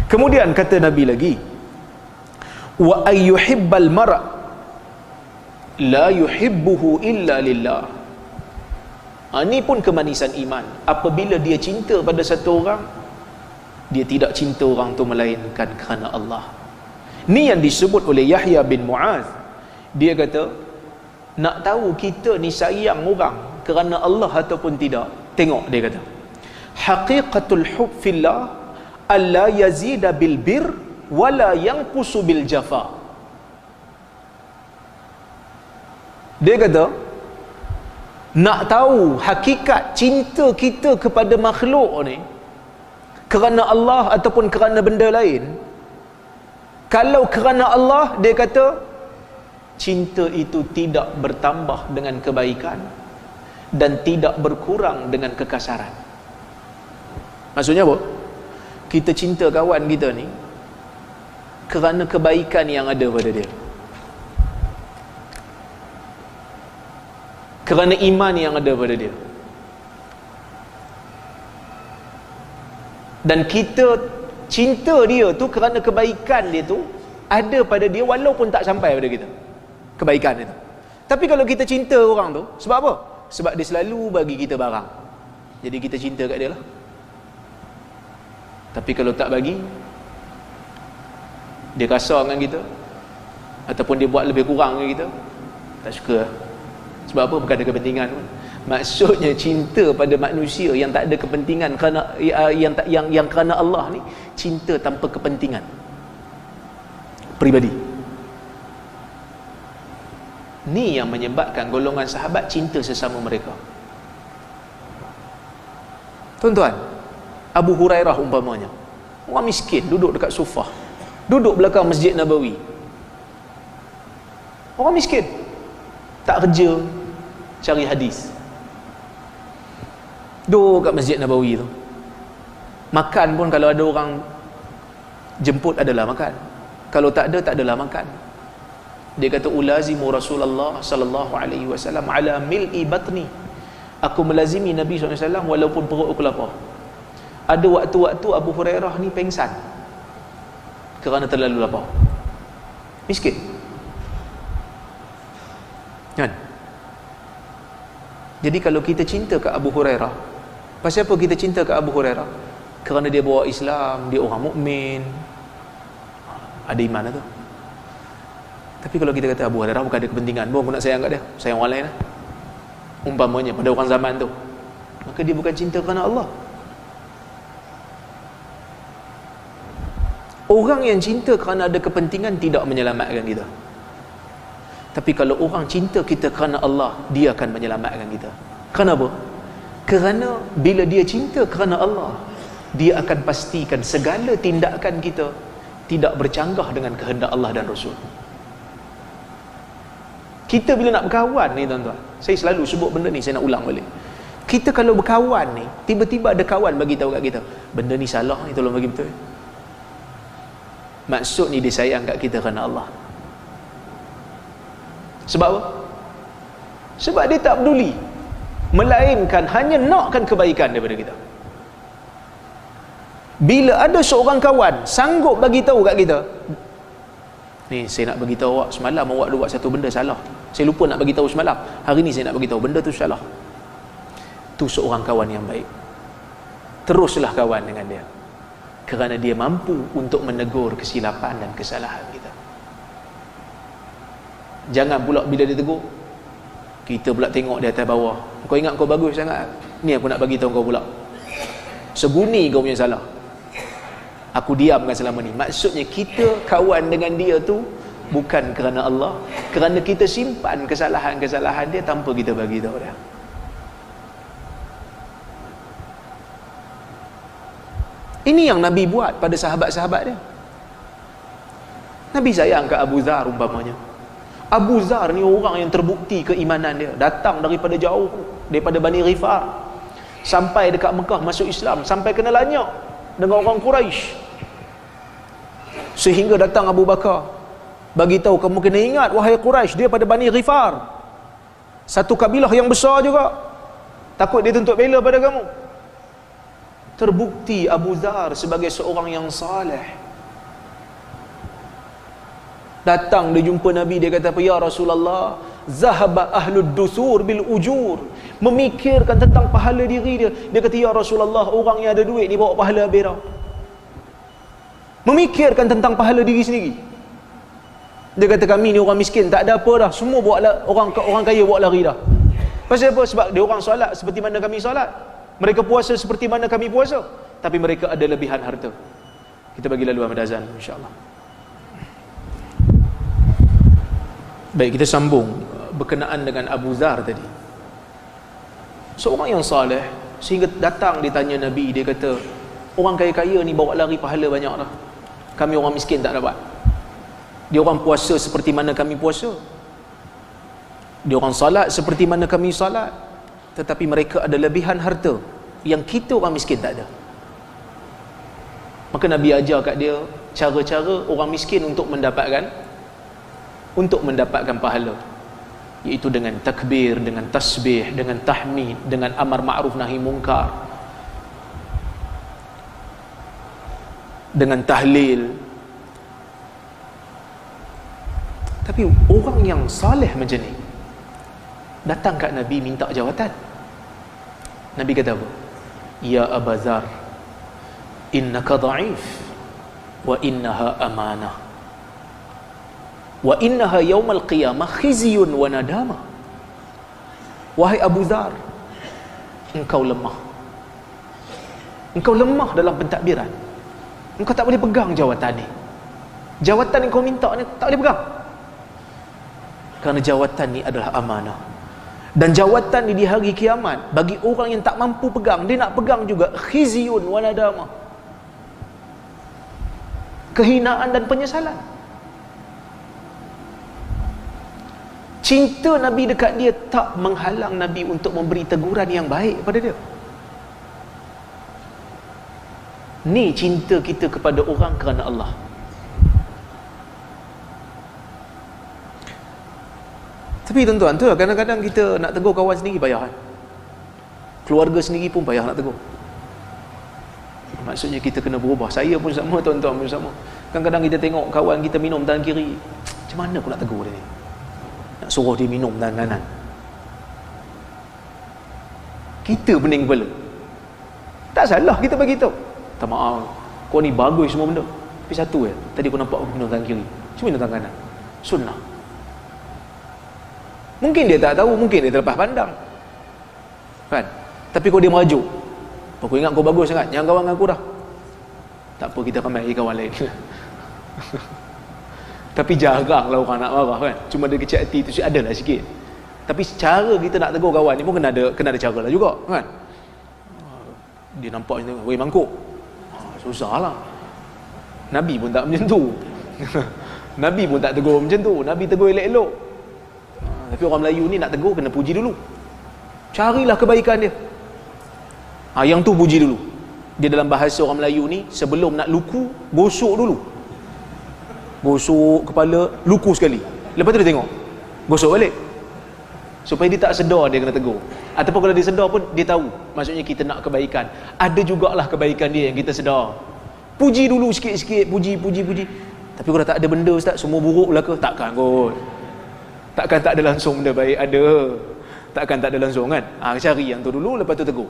Kemudian kata Nabi lagi, wa ayyuhibbal mar' la yuhibbuhu illa lillah. Ini pun kemanisan iman. Apabila dia cinta pada satu orang, dia tidak cinta orang tu melainkan kerana Allah. Ni yang disebut oleh Yahya bin Mu'adh. Dia kata, nak tahu kita ni sayang orang kerana Allah ataupun tidak, tengok dia kata, haqiqatul hub fillah alla yazida bil bir wala yanqusu bil jafa. Dia kata, nak tahu hakikat cinta kita kepada makhluk ni kerana Allah ataupun kerana benda lain, kalau kerana Allah, dia kata cinta itu tidak bertambah dengan kebaikan dan tidak berkurang dengan kekasaran. Maksudnya apa? Kita cinta kawan kita ni kerana kebaikan yang ada pada dia, kerana iman yang ada pada dia, dan kita cinta dia tu kerana kebaikan dia tu ada pada dia walaupun tak sampai pada kita kebaikan itu. Tapi kalau kita cinta orang tu, sebab apa? Sebab dia selalu bagi kita barang, jadi kita cinta kat dia lah. Tapi kalau tak bagi, dia kasar dengan kita ataupun dia buat lebih kurang dengan kita, tak suka. Sebab apa? Bukan ada kepentingan pun. Maksudnya cinta pada manusia yang tak ada kepentingan kerana yang kerana Allah ni, cinta tanpa kepentingan pribadi. Ni yang menyebabkan golongan sahabat cinta sesama mereka. Tuan-tuan, Abu Hurairah umpamanya, orang miskin duduk dekat sofa, duduk belakang Masjid Nabawi. Orang miskin, tak kerja, cari hadis, duduk kat Masjid Nabawi tu. Makan pun kalau ada orang jemput adalah makan, kalau tak ada, tak adalah makan. Dia kata, ulazimu Rasulullah sallallahu alaihi wasallam ala mil'i batni. Aku melazimi Nabi SAW walaupun perut aku lapar. Ada waktu-waktu Abu Hurairah ni pengsan kerana terlalu lapar. Miskin, kan? Jadi kalau kita cinta ke Abu Hurairah, pasal apa kita cinta ke Abu Hurairah? Kerana dia bawa Islam, dia orang mukmin, ada iman tu. Tapi kalau kita kata Abu Hurairah bukan ada kepentingan, aku nak sayang kat dia, sayang orang lain lah, umpamanya pada orang zaman tu, maka dia bukan cinta kerana Allah. Orang yang cinta kerana ada kepentingan tidak menyelamatkan kita. Tapi kalau orang cinta kita kerana Allah, dia akan menyelamatkan kita. Kenapa? Kerana bila dia cinta kerana Allah, dia akan pastikan segala tindakan kita tidak bercanggah dengan kehendak Allah dan Rasul. Kita bila nak berkawan ni, tuan-tuan, saya selalu sebut benda ni, saya nak ulang balik. Kita kalau berkawan ni, tiba-tiba ada kawan bagi tahu kat kita, benda ni salah ni, tolong bagi betul. Maksud ni dia sayang kat kita kerana Allah. Sebab apa? Sebab dia tak peduli, melainkan hanya nakkan kebaikan daripada kita. Bila ada seorang kawan sanggup bagi tahu kat kita, ni saya nak bagi tahu awak, semalam awak buat satu benda salah, saya lupa nak bagi tahu semalam, hari ni saya nak bagi tahu benda tu salah. Tu seorang kawan yang baik. Teruslah kawan dengan dia, kerana dia mampu untuk menegur kesilapan dan kesalahan kita. Jangan pula bila dia tegur, kita pula tengok di atas bawah, kau ingat kau bagus sangat, ni aku nak bagi tahu kau pula, seguni kau punya salah, aku diamkan selama ni. Maksudnya kita kawan dengan dia tu bukan kerana Allah, kerana kita simpan kesalahan-kesalahan dia tanpa kita bagi tahu dia. Ini yang Nabi buat pada sahabat-sahabat dia. Nabi sayang ke Abu Dhar umpamanya. Abu Dhar ni orang yang terbukti keimanan dia, datang daripada jauh, daripada Bani Ghifar, sampai dekat Mekah masuk Islam, sampai kena lanyak dengan orang Quraisy, sehingga datang Abu Bakar bagi tahu, kamu kena ingat wahai Quraisy, dia pada Bani Ghifar, satu kabilah yang besar juga, takut dia tuntut bela pada kamu. Terbukti Abu Dzar sebagai seorang yang saleh. Datang dia jumpa Nabi, dia kata apa? Ya Rasulullah, zahaba ahlud dusur bil ujur. Memikirkan tentang pahala diri dia. Dia kata, ya Rasulullah, orang yang ada duit ni bawa pahala habis dah. Memikirkan tentang pahala diri sendiri. Dia kata, kami ni orang miskin, tak ada apa dah, semua bawa orang kaya bawa lari dah. Pasal apa? Sebab dia orang solat seperti mana kami solat, mereka puasa seperti mana kami puasa, tapi mereka ada lebihan harta. Kita bagi laluan pada azan, insya-Allah. Baik, kita sambung berkenaan dengan Abu Dzar tadi. Seorang yang saleh, sehingga datang ditanya Nabi, dia kata, orang kaya-kaya ni bawa lari pahala banyak dah, kami orang miskin tak dapat. Dia orang puasa seperti mana kami puasa, dia orang salat seperti mana kami salat, tetapi mereka ada lebihan harta yang kita orang miskin tak ada. Maka Nabi ajar kat dia cara-cara orang miskin untuk mendapatkan pahala, iaitu dengan takbir, dengan tasbih, dengan tahmid, dengan amar ma'ruf nahi munkar, dengan tahlil. Tapi orang yang saleh macam ni datang kat Nabi minta jawatan. Nabi kata apa? Ya Abu Dzar, innaka dha'if wa innaha amanah wa innaha yaumal qiyamah khizyun wa nadama. Wahai Abu Dzar, engkau lemah. Engkau lemah dalam pentadbiran. Engkau tak boleh pegang jawatan ni. Jawatan yang kau minta ni tak boleh pegang. Kerana jawatan ni adalah amanah. Dan jawatan ni di hari kiamat, bagi orang yang tak mampu pegang, dia nak pegang juga, khizyun wa nadama, kehinaan dan penyesalan. Cinta Nabi dekat dia tak menghalang Nabi untuk memberi teguran yang baik pada dia. Ni cinta kita kepada orang kerana Allah. Tapi tuan-tuan, tu lah kadang-kadang kita nak tegur kawan sendiri payah kan? Keluarga sendiri pun payah nak tegur. Maksudnya kita kena berubah. Saya pun sama, tuan-tuan pun sama. Kadang-kadang kita tengok kawan kita minum tangan kiri, macam mana aku nak tegur dia ni? Nak suruh dia minum tangan kanan. Kita pening kepala. Tak salah kita bagi tahu. Tak maaf, kau ni bagus semua benda, tapi satu tadi kau nampak aku minum tangan kiri, cuma minum tangan kanan. Sunnah. Mungkin dia tak tahu, mungkin dia terlepas pandang kan? Tapi kau dia merajuk, aku ingat kau bagus sangat, jangan kawan dengan aku dah. Tak apa, kita akan baik kawan lain. Tapi jarang lah orang nak marah kan? Cuma dia kecil hati tu ada lah sikit. Tapi cara kita nak tegur kawan ni pun kena ada cara lah juga kan? Dia nampak macam tu, weh mangkuk, susah lah. Nabi pun tak macam tu. Nabi pun tak tegur macam tu. Nabi tegur elok-elok. Tapi orang Melayu ni nak tegur kena puji dulu. Carilah kebaikan dia. Yang tu puji dulu. Dia dalam bahasa orang Melayu ni, sebelum nak luku, gosok dulu. Gosok kepala, luku sekali. Lepas tu dia tengok, gosok balik. Supaya dia tak sedar dia kena tegur. Ataupun kalau dia sedar pun dia tahu, maksudnya kita nak kebaikan. Ada jugalah kebaikan dia yang kita sedar. Puji dulu sikit-sikit, puji. Tapi kalau tak ada benda ustaz, semua buruk belaka, takkan kot. Takkan tak ada langsung benda baik ada. Takkan tak ada langsung kan? Cari yang tu dulu, lepas tu tegur.